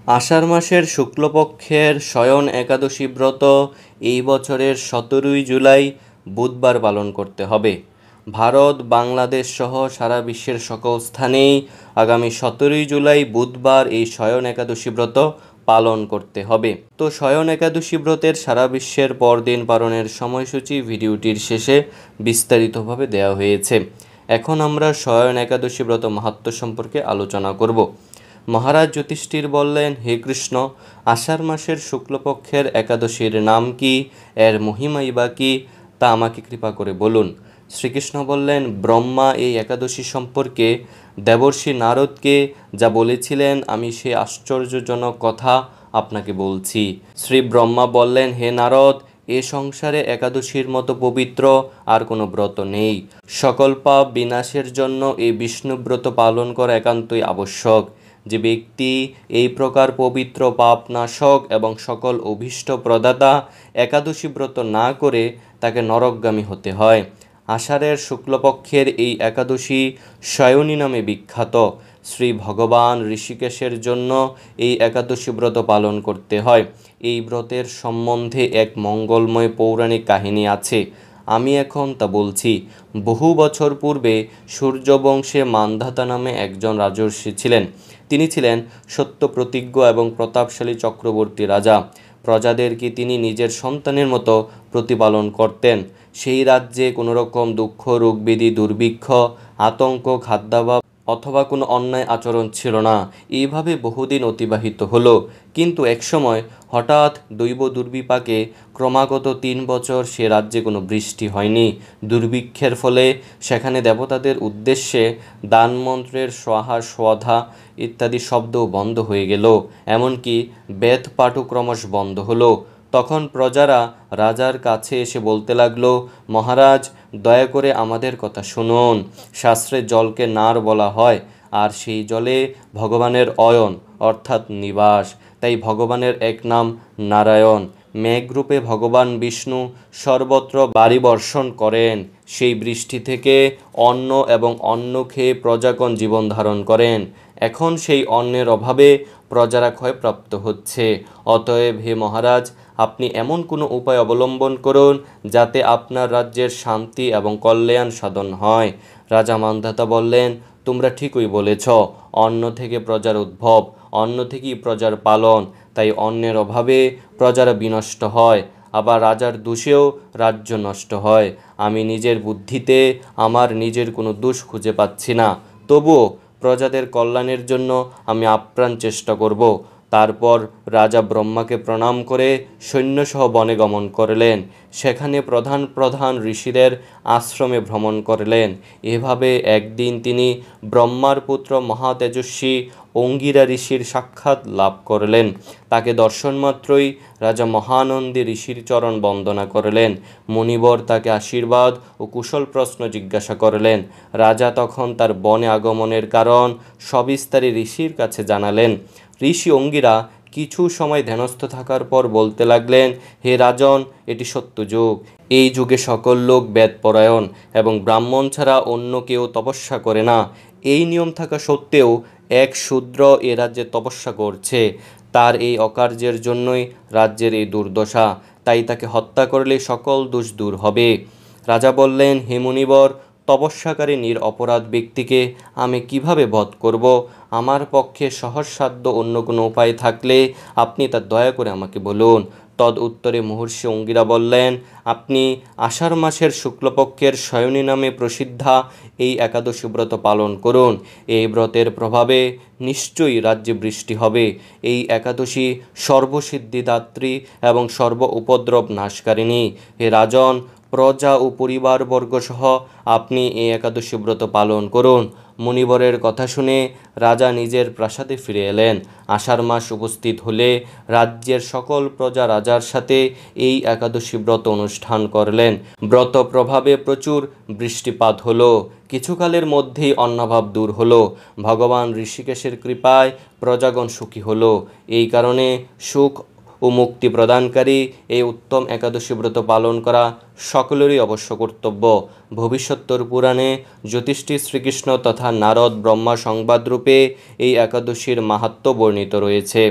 আষাঢ় মাসের শুক্লপক্ষের শয়ন একাদশী ব্রত এই বছরের 17ই জুলাই বুধবার পালন করতে হবে। ভারত, বাংলাদেশ সহ সারা বিশ্বের সকল স্থানেই আগামী 17ই জুলাই বুধবার এই শয়ন একাদশী ব্রত পালন করতে হবে। তো শয়ন একাদশী ব্রতের সারা বিশ্বের পরদিন পালনের সময়সূচি ভিডিওটির শেষে বিস্তারিতভাবে দেওয়া হয়েছে। এখন আমরা শয়ন একাদশী ব্রত মাহাত্ম্য সম্পর্কে আলোচনা করব। মহারাজ যুধিষ্ঠির বললেন, হে কৃষ্ণ, আষাঢ় মাসের শুক্লপক্ষের একাদশীর নাম কি, এর মহিমাই বা কি, তা আমাকে কৃপা করে বলুন। শ্রীকৃষ্ণ বললেন, ব্রহ্মা এই একাদশী সম্পর্কে দেবর্ষি নারদকে যা বলেছিলেন আমি সে আশ্চর্যজনক কথা আপনাকে বলছি। শ্রী ব্রহ্মা বললেন, হে নারদ, এ সংসারে একাদশীর মতো পবিত্র আর কোনো ব্রত নেই। সকল পাপ বিনাশের জন্য এই বিষ্ণুব্রত পালন করা একান্তই আবশ্যক। যে ব্যক্তি এই প্রকার পবিত্র পাপনাশক এবং সকল অভীষ্ট প্রদাতা একাদশী ব্রত না করে তাকে নরকগামী হতে হয়। আষাঢ়ের শুক্লপক্ষের এই একাদশী শয়নী নামে বিখ্যাত। শ্রী ভগবান ঋষিকেশের জন্য এই একাদশী ব্রত পালন করতে হয়। এই ব্রতের সম্বন্ধে এক মঙ্গলময় পৌরাণিক কাহিনী আছে, আমি এখন তা বলছি। বহু বছর পূর্বে সূর্যবংশে মান্ধাতা নামে একজন রাজর্ষি ছিলেন। তিনি ছিলেন সত্যপ্রতিজ্ঞ এবং প্রতাপশালী চক্রবর্তী রাজা। প্রজাদেরকে তিনি নিজের সন্তানের মতো প্রতিপালন করতেন। সেই রাজ্যে কোনো রকম দুঃখ, রোগব্যাধি, দুর্ভিক্ষ, আতঙ্ক, খাদ্যাভাব অথবা কোনো অন্যায় আচরণ ছিল না। এইভাবে বহুদিন অতিবাহিত হলো। কিন্তু একসময় হঠাৎ দৈব দুর্বিপাকে ক্রমাগত 3 বছর সে রাজ্যে কোনো বৃষ্টি হয়নি। দুর্ভিক্ষের ফলে সেখানে দেবতাদের উদ্দেশ্যে দানমন্ত্রের সোহা সোধা ইত্যাদি শব্দও বন্ধ হয়ে গেল। এমনকি বেদ পাঠও ক্রমশ বন্ধ হলো। তখন প্রজারা রাজার কাছে এসে বলতে লাগলো, মহারাজ, দয়া করে আমাদের কথা শুনুন। শাস্ত্রে জলকে নার বলা হয়, আর সেই জলে ভগবানের অয়ন অর্থাৎ নিবাস। তাই ভগবানের এক নাম নারায়ণ। মেঘরূপে ভগবান বিষ্ণু সর্বত্র বাড়ি বর্ষণ করেন। সেই বৃষ্টি থেকে অন্ন এবং অন্ন খেয়ে প্রজাগণ জীবন ধারণ করেন। এখন সেই অন্নের অভাবে প্রজারা ক্ষয়প্রাপ্ত হচ্ছে। অতএব হে মহারাজ, আপনি এমন কোনো উপায় অবলম্বন করুন যাতে আপনার রাজ্যের শান্তি এবং কল্যাণ সাধন হয়। রাজা মান্ধাতা বললেন, তোমরা ঠিকই বলেছ। অন্ন থেকে প্রজার উদ্ভব, অন্ন থেকেই প্রজার পালন। তাই অন্নের অভাবে প্রজারা বিনষ্ট হয়, আবার রাজার দোষেও রাজ্য নষ্ট হয়। আমি নিজের বুদ্ধিতে আমার নিজের কোনো দোষ খুঁজে পাচ্ছি না। তবুও প্রজাদের কল্যাণের জন্য আমি আপ্রাণ চেষ্টা করব। তারপর রাজা ব্রহ্মাকে প্রণাম করে সৈন্যসহ বনে গমন করলেন। সেখানে প্রধান প্রধান ঋষিদের আশ্রমে ভ্রমণ করলেন। এভাবে একদিন তিনি ব্রহ্মার পুত্র মহাতেজস্বী অঙ্গিরা ঋষির সাক্ষাৎ লাভ করলেন। তাকে দর্শন মাত্রই রাজা মহানন্দী ঋষির চরণ বন্দনা করলেন। মুনিবর তাকে আশীর্বাদ ও কুশল প্রশ্ন জিজ্ঞাসা করলেন। রাজা তখন তার বনে আগমনের কারণ সবিস্তারে ঋষির কাছে জানালেন। ঋষি অঙ্গিরা কিছু সময় ধ্যানস্থ থাকার পর বলতে লাগলেন, হে রাজন, এটি সত্য যুগ। এই যুগে সকল লোক বেদপরায়ণ এবং ব্রাহ্মণ ছাড়া অন্য কেউ তপস্যা করে না। এই নিয়ম থাকা সত্ত্বেও এক শূদ্র এ রাজ্যে তপস্যা করছে। তার এই অকার্যের জন্যই রাজ্যের এই দুর্দশা। তাই তাকে হত্যা করলে সকল দোষ দূর হবে। রাজা বললেন, হে মুনিবর, তপস্যাকারী নিরপরাধ ব্যক্তিকে আমি কিভাবে বধ করব? আমার পক্ষে সহজসাধ্য অন্য কোনো উপায় থাকলে আপনি তা দয়া করে আমাকে বলুন। তদ উত্তরে মহর্ষি অঙ্গিরা বললেন, আপনি আষাঢ় মাসের শুক্লপক্ষের শয়নী নামে প্রসিদ্ধা এই একাদশী ব্রত পালন করুন। এই ব্রতের প্রভাবে নিশ্চয়ই রাজ্যে বৃষ্টি হবে। এই একাদশী সর্বসিদ্ধিদাত্রী এবং সর্ব উপদ্রব নাশকারিণী। হে রাজন, প্রজা ও পরিবারবর্গ সহ আপনি এই একাদশী ব্রত পালন করুন। মুনিবরের কথা শুনে রাজা নিজের প্রাসাদে ফিরে এলেন। আষাঢ় মাস উপস্থিত হলে রাজ্যের সকল প্রজা রাজার সাথে এই একাদশী ব্রত অনুষ্ঠান করলেন। ব্রত প্রভাবে প্রচুর বৃষ্টিপাত হলো। কিছুকালের মধ্যেই অন্নাভাব দূর হলো। ভগবান ঋষিকেশের কৃপায় প্রজাগণ সুখী হলো। এই কারণে সুখ ও মুক্তি প্রদানকারী এই উত্তম একাদশী ব্রত পালন করা সকলেরই অবশ্য কর্তব্য। ভবিষ্যত্তর পুরাণে যুধিষ্ঠির শ্রীকৃষ্ণ তথা নারদ ব্রহ্মা সংবাদরূপে এই একাদশীর মাহাত্ম্য বর্ণিত রয়েছে।